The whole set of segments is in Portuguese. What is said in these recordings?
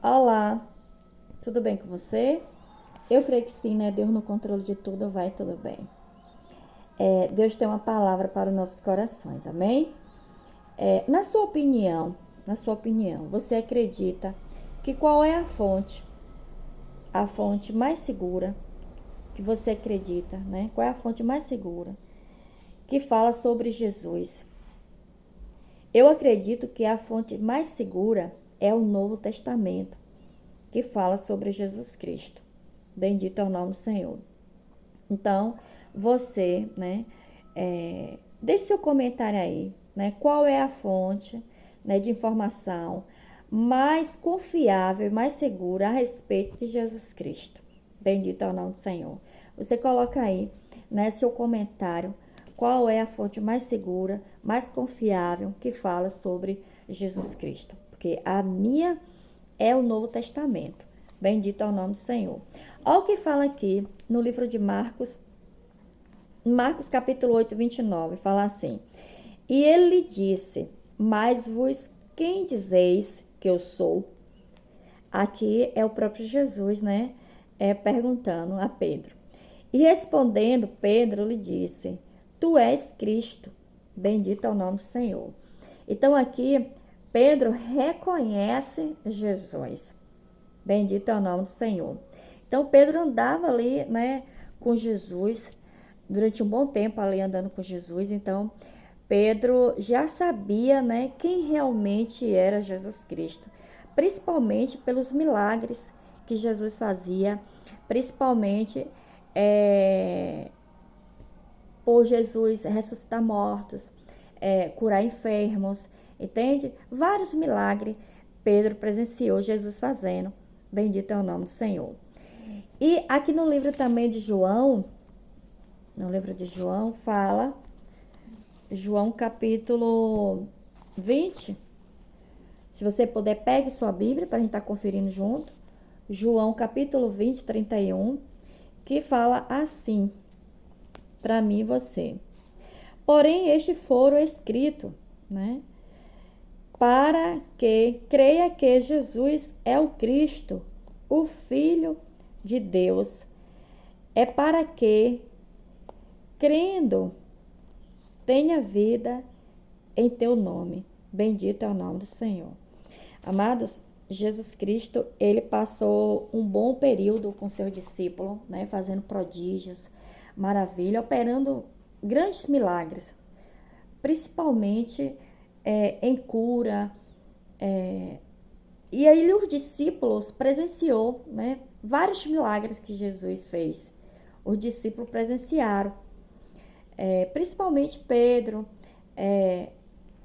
Olá, tudo bem com você? Eu creio que sim, né? Deus no controle de tudo, vai tudo bem. Deus tem uma palavra para os nossos corações, amém? Na sua opinião, você acredita que qual é a fonte mais segura que você acredita, né? Qual é a fonte mais segura que fala sobre Jesus? Eu acredito que a fonte mais segura é o Novo Testamento, que fala sobre Jesus Cristo. Bendito é o nome do Senhor. Então, você, né, deixe seu comentário aí, né, qual é a fonte, né, de informação mais confiável e mais segura a respeito de Jesus Cristo. Bendito é o nome do Senhor. Você coloca aí, né, seu comentário, qual é a fonte mais segura, mais confiável que fala sobre Jesus Cristo. Porque a minha é o Novo Testamento. Bendito é o nome do Senhor. Olha o que fala aqui no livro de Marcos, capítulo 8, 29, fala assim: E ele lhe disse, mas vos quem dizeis que eu sou? Aqui é o próprio Jesus, né? Perguntando a Pedro. E respondendo, Pedro lhe disse, tu és Cristo, bendito é o nome do Senhor. Então aqui, Pedro reconhece Jesus. Bendito é o nome do Senhor. Então, Pedro andava ali, né, com Jesus, durante um bom tempo ali andando com Jesus. Então, Pedro já sabia, né, quem realmente era Jesus Cristo. Principalmente pelos milagres que Jesus fazia. Principalmente por Jesus ressuscitar mortos, curar enfermos, entende? Vários milagres Pedro presenciou Jesus fazendo. Bendito é o nome do Senhor. E aqui no livro também de João, fala, João capítulo 20. Se você puder, pegue sua Bíblia para a gente estar conferindo junto. João capítulo 20, 31, que fala assim, para mim e você. Porém, este foro escrito, né? Para que creia que Jesus é o Cristo, o Filho de Deus. É para que, crendo, tenha vida em teu nome. Bendito é o nome do Senhor. Amados, Jesus Cristo, ele passou um bom período com seu discípulo, né, fazendo prodígios, maravilha, operando grandes milagres, principalmente em cura. E aí os discípulos presenciou, né, vários milagres que Jesus fez. Os discípulos presenciaram, principalmente Pedro,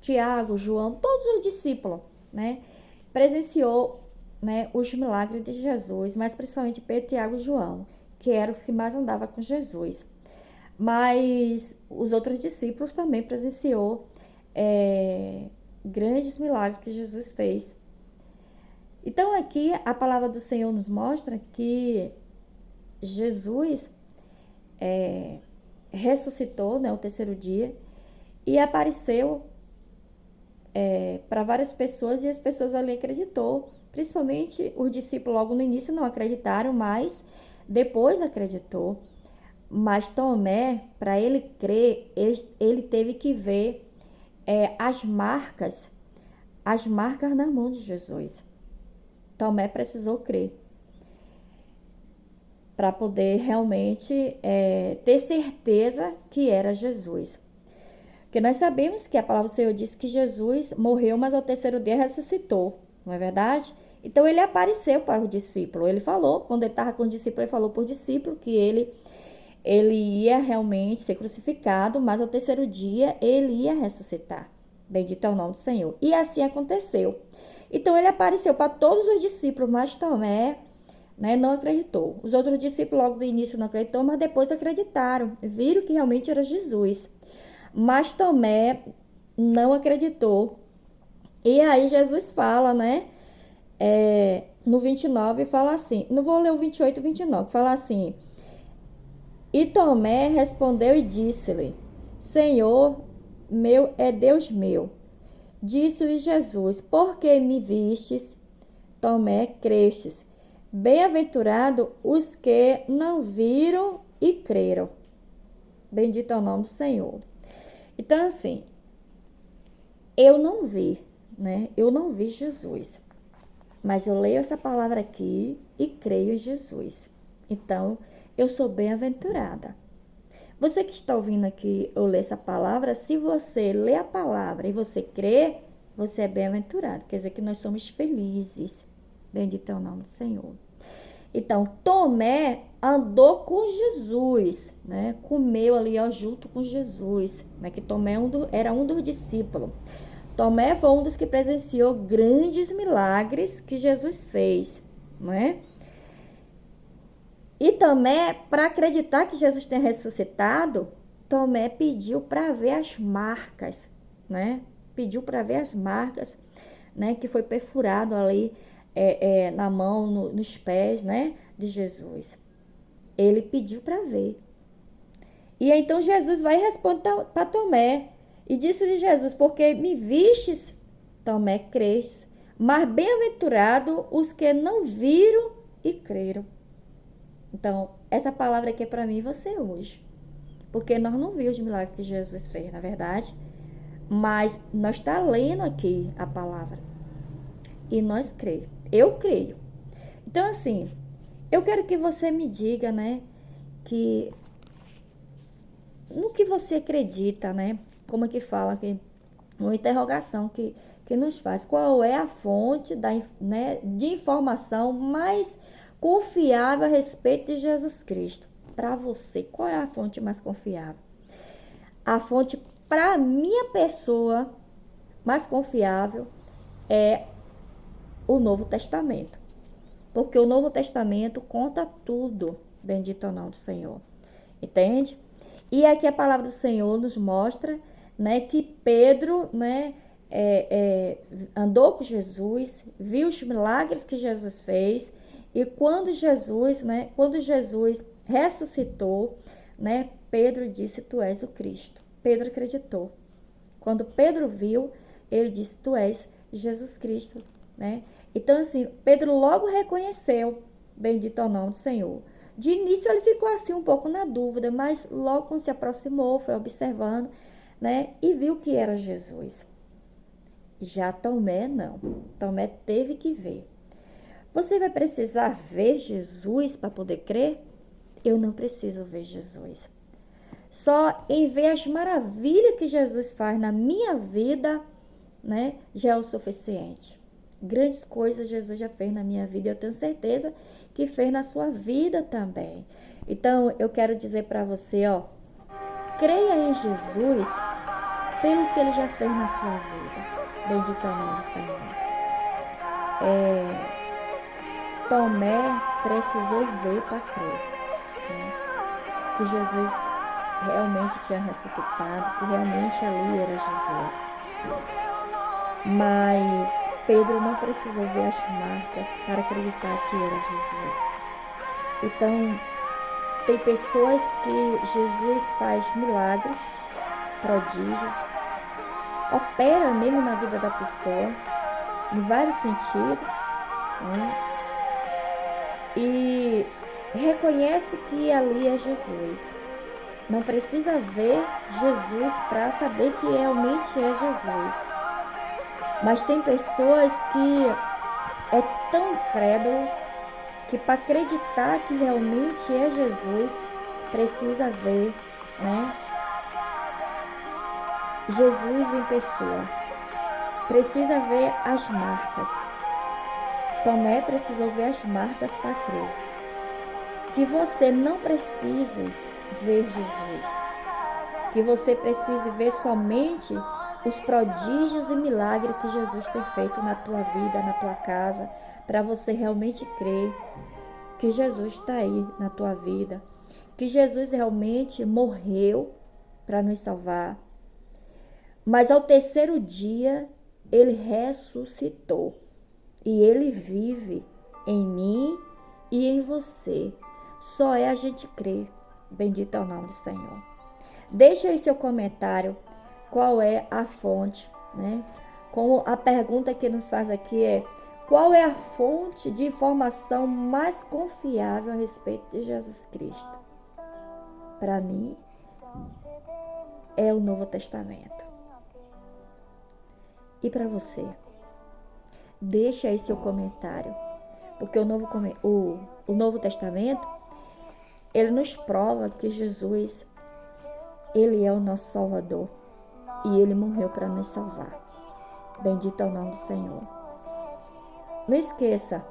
Tiago, João, todos os discípulos, né, presenciou, né, os milagres de Jesus, mas principalmente Pedro, Tiago e João, que eram os que mais andavam com Jesus. Mas os outros discípulos também presenciou grandes milagres que Jesus fez. Então aqui a palavra do Senhor nos mostra que Jesus ressuscitou, né, o terceiro dia e apareceu para várias pessoas e as pessoas ali acreditou. Principalmente os discípulos logo no início não acreditaram, mas depois acreditou. Mas Tomé, para ele crer, ele teve que ver as marcas na mão de Jesus. Tomé precisou crer para poder realmente ter certeza que era Jesus. Porque nós sabemos que a palavra do Senhor diz que Jesus morreu, mas ao terceiro dia ressuscitou, não é verdade? Então ele apareceu para o discípulo. Ele falou, quando ele estava com o discípulo, ele falou para o discípulo que ele ia realmente ser crucificado, mas ao terceiro dia ele ia ressuscitar. Bendito é o nome do Senhor. E assim aconteceu. Então ele apareceu para todos os discípulos, mas Tomé, né, não acreditou. Os outros discípulos logo do início não acreditaram, mas depois acreditaram. Viram que realmente era Jesus. Mas Tomé não acreditou. E aí Jesus fala, né? No 29 fala assim. Não vou ler o 28 e 29. Fala assim. E Tomé respondeu e disse-lhe: Senhor meu, é Deus meu. Disse-lhe Jesus: Por que me vistes? Tomé, crestes. Bem-aventurado os que não viram e creram. Bendito é o nome do Senhor. Então, assim, eu não vi, né? Eu não vi Jesus. Mas eu leio essa palavra aqui e creio em Jesus. Então, eu sou bem-aventurada. Você que está ouvindo aqui eu ler essa palavra, se você lê a palavra e você crê, você é bem-aventurado. Quer dizer que nós somos felizes. Bendito é o nome do Senhor. Então, Tomé andou com Jesus, né? Comeu ali ó, junto com Jesus, né? Que Tomé era um dos discípulos. Tomé foi um dos que presenciou grandes milagres que Jesus fez, não é? E Tomé, para acreditar que Jesus tenha ressuscitado, Tomé pediu para ver as marcas, né? Pediu para ver as marcas, né? Que foi perfurado ali na mão, nos pés, né? De Jesus. Ele pediu para ver. E então Jesus vai responder para Tomé. E disse-lhe Jesus, porque me vistes, Tomé, crês, mas bem-aventurado os que não viram e creram. Então, essa palavra aqui é para mim e você hoje. Porque nós não vimos os milagres que Jesus fez, na verdade. Mas nós está lendo aqui a palavra. E nós cremos. Eu creio. Então, assim, eu quero que você me diga, né, que no que você acredita, né? Como é que fala aqui? Uma interrogação que nos faz. Qual é a fonte de informação mais confiável a respeito de Jesus Cristo? Para você, qual é a fonte mais confiável? A fonte, para minha pessoa, mais confiável é o Novo Testamento. Porque o Novo Testamento conta tudo. Bendito é o nome do Senhor. Entende? E aqui a palavra do Senhor nos mostra, né, que Pedro, né, andou com Jesus, viu os milagres que Jesus fez, e quando Jesus ressuscitou, né, Pedro disse, tu és o Cristo. Pedro acreditou. Quando Pedro viu, ele disse, tu és Jesus Cristo, né? Então, assim, Pedro logo reconheceu, bendito é o nome do Senhor. De início ele ficou assim um pouco na dúvida, mas logo quando se aproximou, foi observando, né? E viu que era Jesus. Já Tomé não. Tomé teve que ver. Você vai precisar ver Jesus para poder crer? Eu não preciso ver Jesus. Só em ver as maravilhas que Jesus faz na minha vida, né? Já é o suficiente. Grandes coisas Jesus já fez na minha vida e eu tenho certeza que fez na sua vida também. Então, eu quero dizer para você, ó, creia em Jesus pelo que ele já fez na sua vida. Bendito é o nome do Senhor. Tomé precisou ver para crer, né? Que Jesus realmente tinha ressuscitado, que realmente ali era Jesus. Mas Pedro não precisou ver as marcas para acreditar que era Jesus. Então, tem pessoas que Jesus faz milagres, prodígios, opera mesmo na vida da pessoa, em vários sentidos, né? E reconhece que ali é Jesus. Não precisa ver Jesus para saber que realmente é Jesus. Mas tem pessoas que é tão incrédulo que para acreditar que realmente é Jesus, precisa ver, né, Jesus em pessoa. Precisa ver as marcas. Tomé precisou ver as marcas para crer. Que você não precise ver Jesus. Que você precise ver somente os prodígios e milagres que Jesus tem feito na tua vida, na tua casa, para você realmente crer que Jesus está aí na tua vida, que Jesus realmente morreu para nos salvar, mas ao terceiro dia ele ressuscitou e ele vive em mim e em você. Só é a gente crer. Bendito é o nome do Senhor. Deixa aí seu comentário. Qual é a fonte, né? Como a pergunta que nos faz aqui é: Qual é a fonte de informação mais confiável a respeito de Jesus Cristo? Para mim, é o Novo Testamento. E para você? Deixa aí seu comentário, porque o Novo Testamento, ele nos prova que Jesus, ele é o nosso Salvador e ele morreu para nos salvar. Bendito é o nome do Senhor. Não esqueça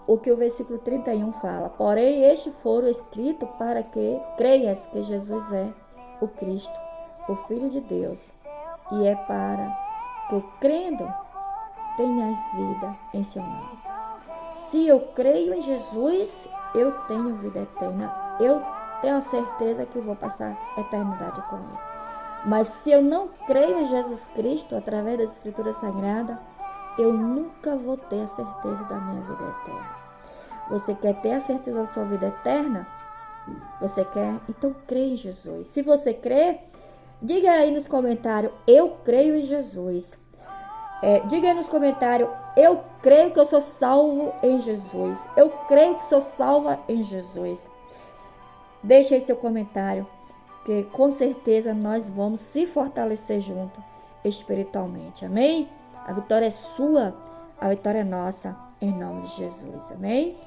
o que o versículo 31 fala. Porém, estes foram escritos para que creias que Jesus é o Cristo, o Filho de Deus, e é para que, crendo, tenhas vida em seu nome. Se eu creio em Jesus, eu tenho vida eterna. Eu tenho a certeza que vou passar a eternidade com ele. Mas se eu não creio em Jesus Cristo, através da Escritura Sagrada, eu nunca vou ter a certeza da minha vida eterna. Você quer ter a certeza da sua vida eterna? Você quer? Então crê em Jesus. Se você crê, diga aí nos comentários, eu creio em Jesus. Diga aí nos comentários, eu creio que eu sou salvo em Jesus. Eu creio que sou salva em Jesus. Deixe aí seu comentário, que com certeza nós vamos se fortalecer juntos espiritualmente. Amém? A vitória é sua, a vitória é nossa, em nome de Jesus. Amém?